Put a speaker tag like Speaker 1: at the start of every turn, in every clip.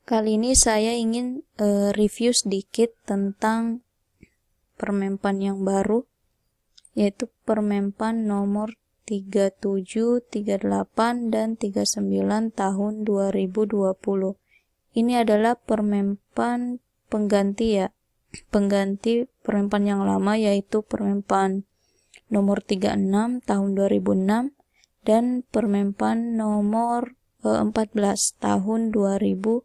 Speaker 1: Kali ini saya ingin review sedikit tentang Permenpan yang baru, yaitu Permenpan nomor 37, 38, dan 39 tahun 2020. Ini adalah Permenpan pengganti pengganti Permenpan yang lama, yaitu Permenpan nomor 36 tahun 2006 dan Permenpan nomor 14 tahun 2008.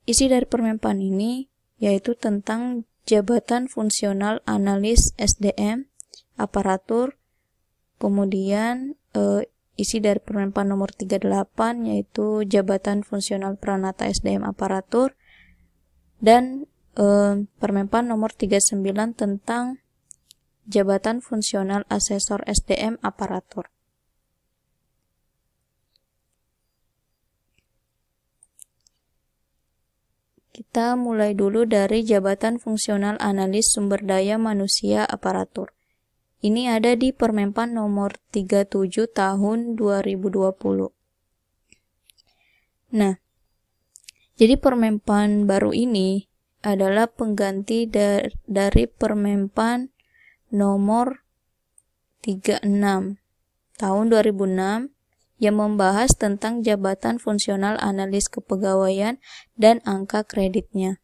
Speaker 1: Isi dari Permenpan ini yaitu tentang jabatan fungsional analis SDM, aparatur, kemudian isi dari Permenpan nomor 38 yaitu jabatan fungsional peranata SDM aparatur, dan Permenpan nomor 39 tentang jabatan fungsional asesor SDM aparatur. Kita mulai dulu dari jabatan fungsional analis sumber daya manusia aparatur. Ini ada di Permenpan nomor 37 tahun 2020. Nah, jadi Permenpan baru ini adalah pengganti dari Permenpan nomor 36 tahun 2006 yang membahas tentang jabatan fungsional analis kepegawaian dan angka kreditnya.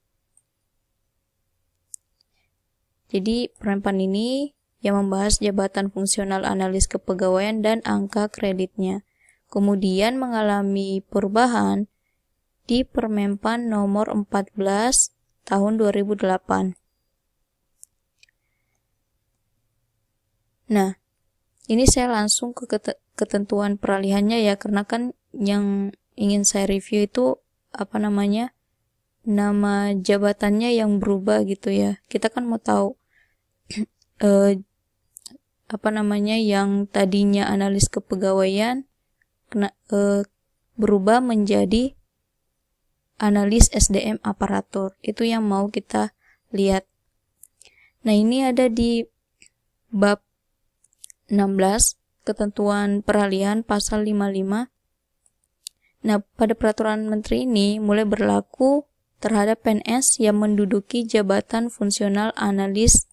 Speaker 1: Jadi Permenpan ini yang membahas jabatan fungsional analis kepegawaian dan angka kreditnya. Kemudian mengalami perubahan di Permenpan nomor 14 tahun 2008. Nah, ini saya langsung ke ketentuan peralihannya ya, karena kan yang ingin saya review itu nama jabatannya yang berubah gitu ya. Kita kan mau tahu yang tadinya analis kepegawaian berubah menjadi analis SDM aparatur. Itu yang mau kita lihat. Nah, ini ada di bab 16 ketentuan peralihan pasal 55. Nah, pada peraturan menteri ini mulai berlaku terhadap PNS yang menduduki jabatan fungsional analis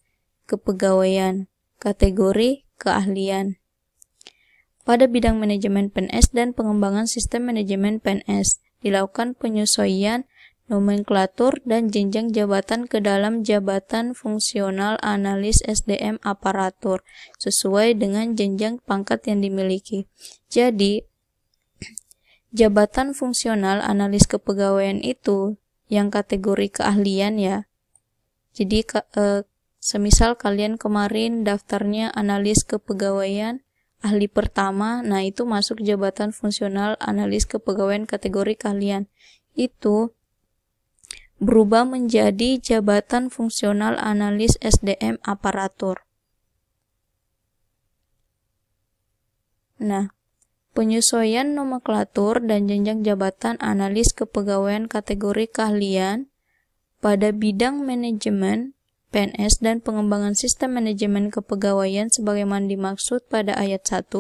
Speaker 1: kepegawaian kategori keahlian pada bidang manajemen PNS dan pengembangan sistem manajemen PNS. Dilakukan penyesuaian nomenklatur dan jenjang jabatan ke dalam jabatan fungsional analis SDM aparatur sesuai dengan jenjang pangkat yang dimiliki. Jadi, jabatan fungsional analis kepegawaian itu yang kategori keahlian ya. Jadi, semisal kalian kemarin daftarnya analis kepegawaian ahli pertama, nah itu masuk jabatan fungsional analis kepegawaian kategori keahlian. Itu berubah menjadi jabatan fungsional analis SDM aparatur. Nah, penyesuaian nomenklatur dan jenjang jabatan analis kepegawaian kategori keahlian pada bidang manajemen PNS dan pengembangan sistem manajemen kepegawaian sebagaimana dimaksud pada ayat 1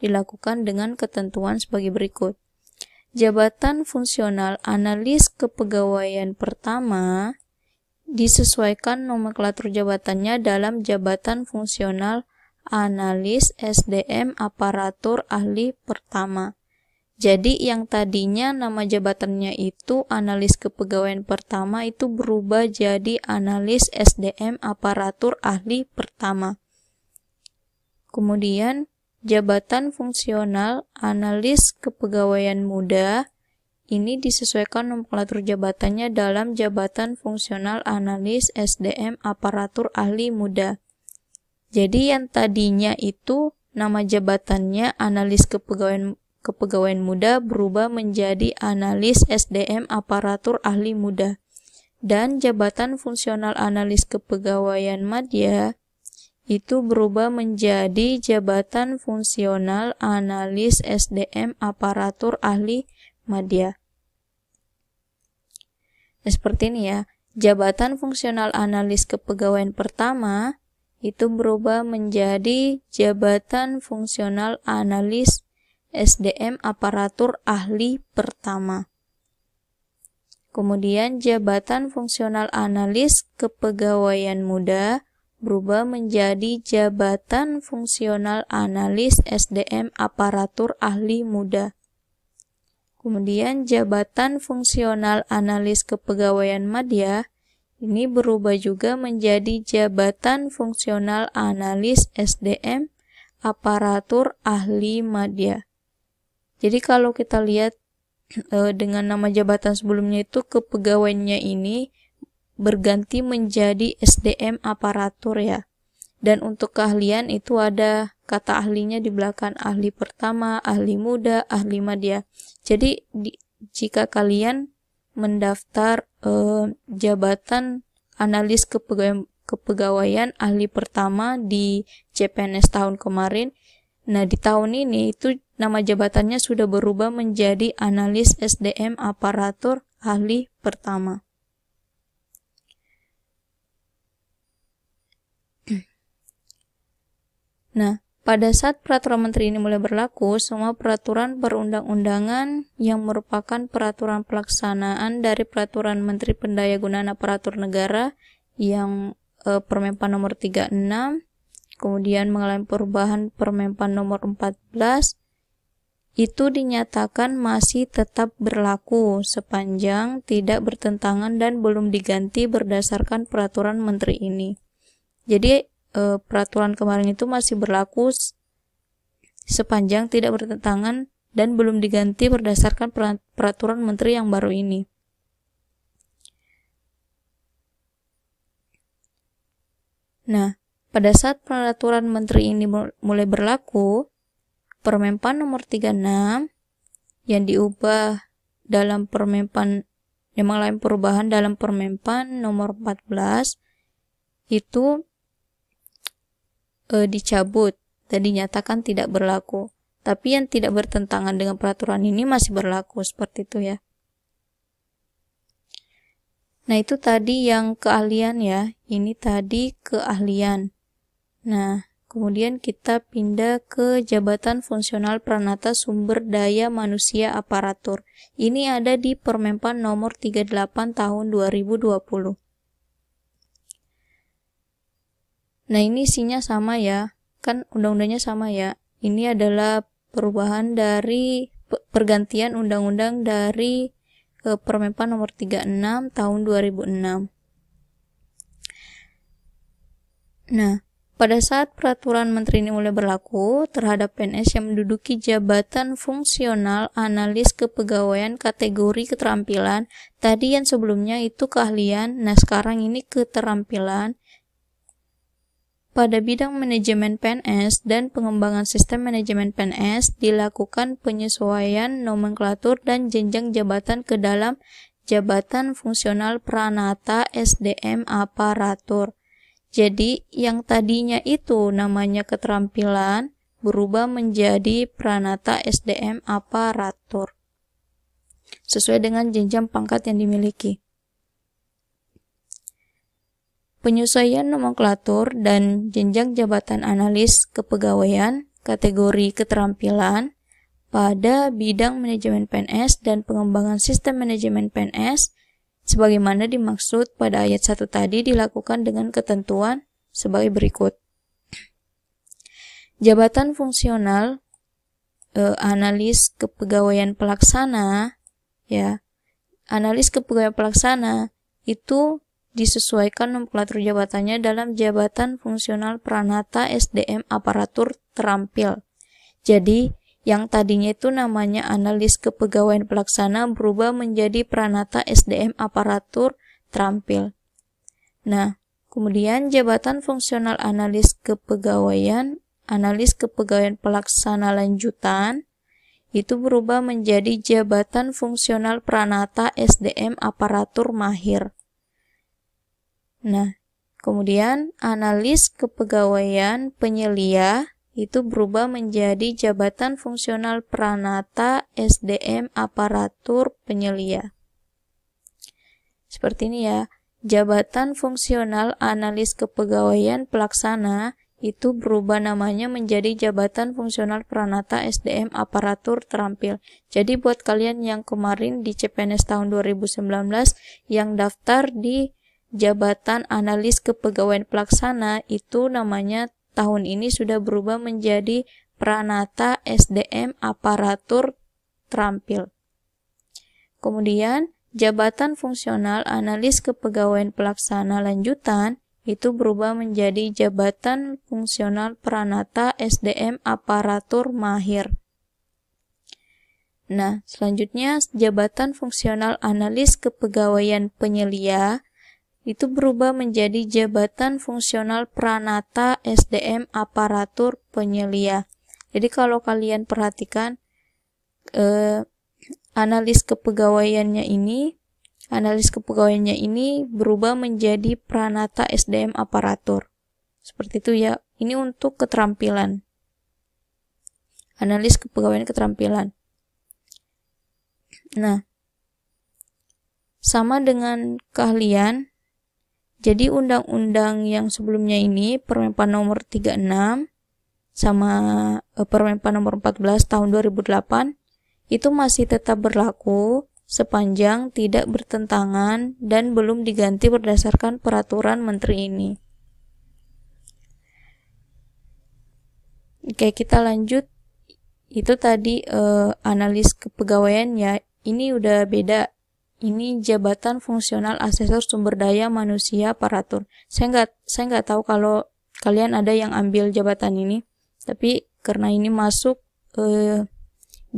Speaker 1: dilakukan dengan ketentuan sebagai berikut. Jabatan fungsional analis kepegawaian pertama disesuaikan nomenklatur jabatannya dalam jabatan fungsional analis SDM aparatur ahli pertama. Jadi yang tadinya nama jabatannya itu analis kepegawaian pertama itu berubah jadi analis SDM aparatur ahli pertama. Kemudian jabatan fungsional analis kepegawaian muda ini disesuaikan nomenklatur jabatannya dalam jabatan fungsional analis SDM aparatur ahli muda. Jadi yang tadinya itu nama jabatannya analis kepegawaian muda berubah menjadi analis SDM aparatur ahli muda. Dan jabatan fungsional analis kepegawaian madya itu berubah menjadi jabatan fungsional analis SDM aparatur ahli madya. Nah, seperti ini ya. Jabatan fungsional analis kepegawaian pertama itu berubah menjadi jabatan fungsional analis SDM aparatur ahli pertama. Kemudian jabatan fungsional analis kepegawaian muda berubah menjadi jabatan fungsional analis SDM aparatur ahli muda. Kemudian jabatan fungsional analis kepegawaian madya ini berubah juga menjadi jabatan fungsional analis SDM aparatur ahli madya. Jadi kalau kita lihat dengan nama jabatan sebelumnya itu kepegawaiannya ini berganti menjadi SDM aparatur ya. Dan untuk keahlian itu ada kata ahlinya di belakang, ahli pertama, ahli muda, ahli madya. Jadi jika kalian mendaftar jabatan analis kepegawaian ahli pertama di CPNS tahun kemarin, nah di tahun ini itu nama jabatannya sudah berubah menjadi analis SDM aparatur ahli pertama. Nah, pada saat peraturan menteri ini mulai berlaku, semua peraturan perundang-undangan yang merupakan peraturan pelaksanaan dari peraturan Menteri Pendayagunaan Aparatur Negara yang Permenpan nomor 36, kemudian mengalami perubahan Permenpan nomor 14, itu dinyatakan masih tetap berlaku sepanjang tidak bertentangan dan belum diganti berdasarkan peraturan menteri ini. Jadi peraturan kemarin itu masih berlaku sepanjang tidak bertentangan dan belum diganti berdasarkan peraturan menteri yang baru ini. Nah, pada saat peraturan menteri ini mulai berlaku, Permenpan nomor 36 yang diubah dalam Permenpan yang mengalami perubahan dalam Permenpan nomor 14 itu dicabut dan dinyatakan tidak berlaku. Tapi yang tidak bertentangan dengan peraturan ini masih berlaku, seperti itu ya. Nah, itu tadi yang keahlian ya. Ini tadi keahlian. Nah, kemudian kita pindah ke jabatan fungsional Pranata Sumber Daya Manusia Aparatur. Ini ada di Permenpan nomor 38 tahun 2020. Nah, ini isinya sama ya, kan undang-undangnya sama ya. Ini adalah perubahan dari pergantian undang-undang dari Permenpan nomor 36 tahun 2006. Nah, pada saat peraturan menteri ini mulai berlaku terhadap PNS yang menduduki jabatan fungsional analis kepegawaian kategori keterampilan, tadi yang sebelumnya itu keahlian, nah sekarang ini keterampilan. Pada bidang manajemen PNS dan pengembangan sistem manajemen PNS dilakukan penyesuaian nomenklatur dan jenjang jabatan ke dalam jabatan fungsional Pranata SDM aparatur. Jadi yang tadinya itu namanya keterampilan berubah menjadi Pranata SDM aparatur sesuai dengan jenjang pangkat yang dimiliki. Penyesuaian nomenklatur dan jenjang jabatan analis kepegawaian kategori keterampilan pada bidang manajemen PNS dan pengembangan sistem manajemen PNS sebagaimana dimaksud pada ayat 1 tadi dilakukan dengan ketentuan sebagai berikut. Jabatan fungsional analis kepegawaian pelaksana ya. Analis kepegawaian pelaksana itu disesuaikan nomenklatur jabatannya dalam jabatan fungsional Pranata SDM aparatur terampil. Jadi, yang tadinya itu namanya analis kepegawaian pelaksana berubah menjadi Pranata SDM aparatur terampil. Nah, kemudian jabatan fungsional analis kepegawaian pelaksana lanjutan itu berubah menjadi jabatan fungsional Pranata SDM aparatur mahir. Nah, kemudian analis kepegawaian penyelia itu berubah menjadi jabatan fungsional Pranata SDM aparatur penyelia. Seperti ini ya, jabatan fungsional analis kepegawaian pelaksana itu berubah namanya menjadi Jabatan Fungsional Pranata SDM Aparatur Terampil. Jadi buat kalian yang kemarin di CPNS tahun 2019 yang daftar di Jabatan Analis Kepegawaian Pelaksana, itu namanya tahun ini sudah berubah menjadi Pranata SDM Aparatur Terampil. Kemudian Jabatan Fungsional Analis Kepegawaian Pelaksana Lanjutan itu berubah menjadi Jabatan Fungsional Pranata SDM Aparatur Mahir. Nah, selanjutnya Jabatan Fungsional Analis Kepegawaian Penyelia itu berubah menjadi Jabatan Fungsional Pranata SDM Aparatur Penyelia. Jadi kalau kalian perhatikan analis kepegawaiannya ini berubah menjadi Pranata SDM Aparatur. Seperti itu ya. Ini untuk keterampilan. Analis kepegawaian keterampilan. Nah, sama dengan keahlian. Jadi undang-undang yang sebelumnya ini, Permenpan nomor 36 sama Permenpan nomor 14 tahun 2008, itu masih tetap berlaku sepanjang tidak bertentangan dan belum diganti berdasarkan peraturan menteri ini. Oke, kita lanjut. Itu tadi analis kepegawaian ya. Ini udah beda. Ini Jabatan Fungsional Asesor Sumber Daya Manusia Aparatur. Saya nggak tahu kalau kalian ada yang ambil jabatan ini, tapi karena ini masuk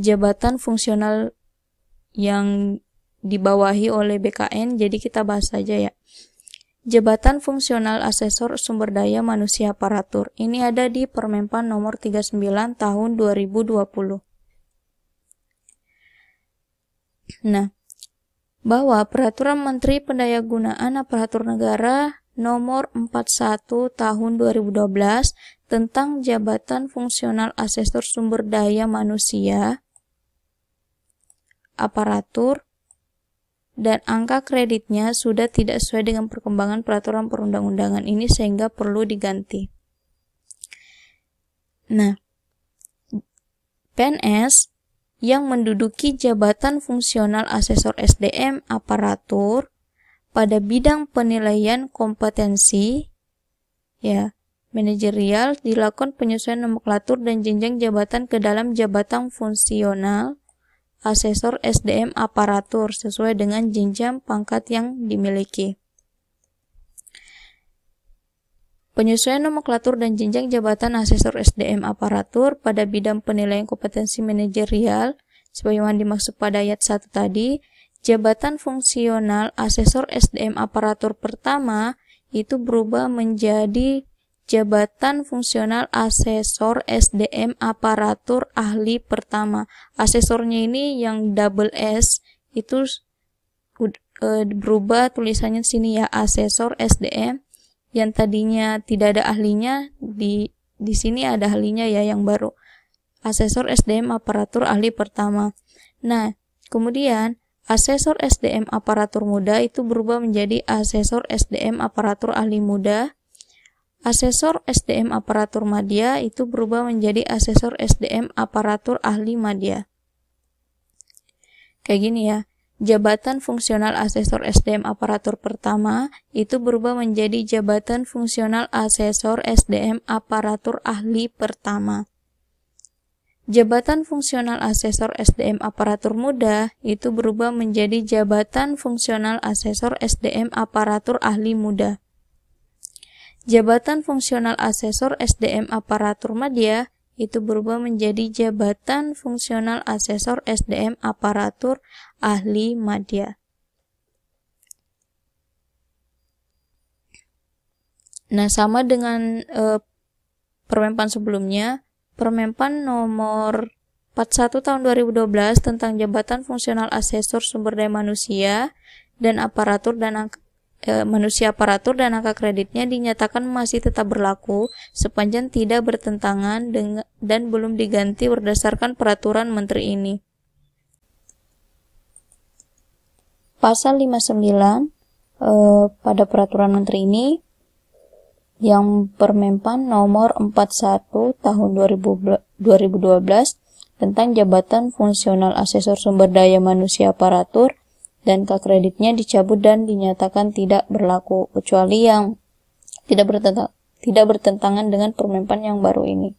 Speaker 1: jabatan fungsional yang dibawahi oleh BKN, jadi kita bahas saja ya. Jabatan Fungsional Asesor Sumber Daya Manusia Aparatur. Ini ada di Permenpan nomor 39 tahun 2020. Nah, bahwa Peraturan Menteri Pendayagunaan Aparatur Negara nomor 41 tahun 2012 tentang Jabatan Fungsional Asesor Sumber Daya Manusia Aparatur dan angka kreditnya sudah tidak sesuai dengan perkembangan peraturan perundang-undangan ini sehingga perlu diganti. Nah, PNS yang menduduki jabatan fungsional asesor SDM aparatur pada bidang penilaian kompetensi ya manajerial dilakukan penyesuaian nomenklatur dan jenjang jabatan ke dalam jabatan fungsional asesor SDM aparatur sesuai dengan jenjang pangkat yang dimiliki. Penyesuaian nomenklatur dan jenjang jabatan asesor SDM aparatur pada bidang penilaian kompetensi manajerial sebagaimana dimaksud pada ayat 1 tadi, jabatan fungsional asesor SDM aparatur pertama itu berubah menjadi Jabatan Fungsional Asesor SDM Aparatur Ahli Pertama. Asesornya ini yang double S itu berubah tulisannya sini ya, Asesor SDM. Yang tadinya tidak ada ahlinya, di sini ada ahlinya ya yang baru. Asesor SDM Aparatur Ahli Pertama. Nah, kemudian Asesor SDM Aparatur Muda itu berubah menjadi Asesor SDM Aparatur Ahli Muda. Asesor SDM Aparatur Madya itu berubah menjadi Asesor SDM Aparatur Ahli Madya. Kayak gini ya. Jabatan Fungsional Asesor SDM Aparatur Pertama itu berubah menjadi Jabatan Fungsional Asesor SDM Aparatur Ahli Pertama. Jabatan Fungsional Asesor SDM Aparatur Muda itu berubah menjadi Jabatan Fungsional Asesor SDM Aparatur Ahli Muda. Jabatan Fungsional Asesor SDM Aparatur Madya itu berubah menjadi Jabatan Fungsional Asesor SDM Aparatur Ahli Madya. Nah, sama dengan Permenpan sebelumnya, Permenpan nomor 41 tahun 2012 tentang Jabatan Fungsional Asesor Sumber Daya Manusia dan Aparatur dan Manusia Aparatur dan angka kreditnya dinyatakan masih tetap berlaku sepanjang tidak bertentangan dengan dan belum diganti berdasarkan peraturan menteri ini. Pasal 59 pada peraturan menteri ini yang Permenpan nomor 41 tahun 2012 tentang jabatan fungsional asesor sumber daya manusia aparatur dan K-kreditnya dicabut dan dinyatakan tidak berlaku kecuali yang tidak bertentangan dengan Permenpan yang baru ini.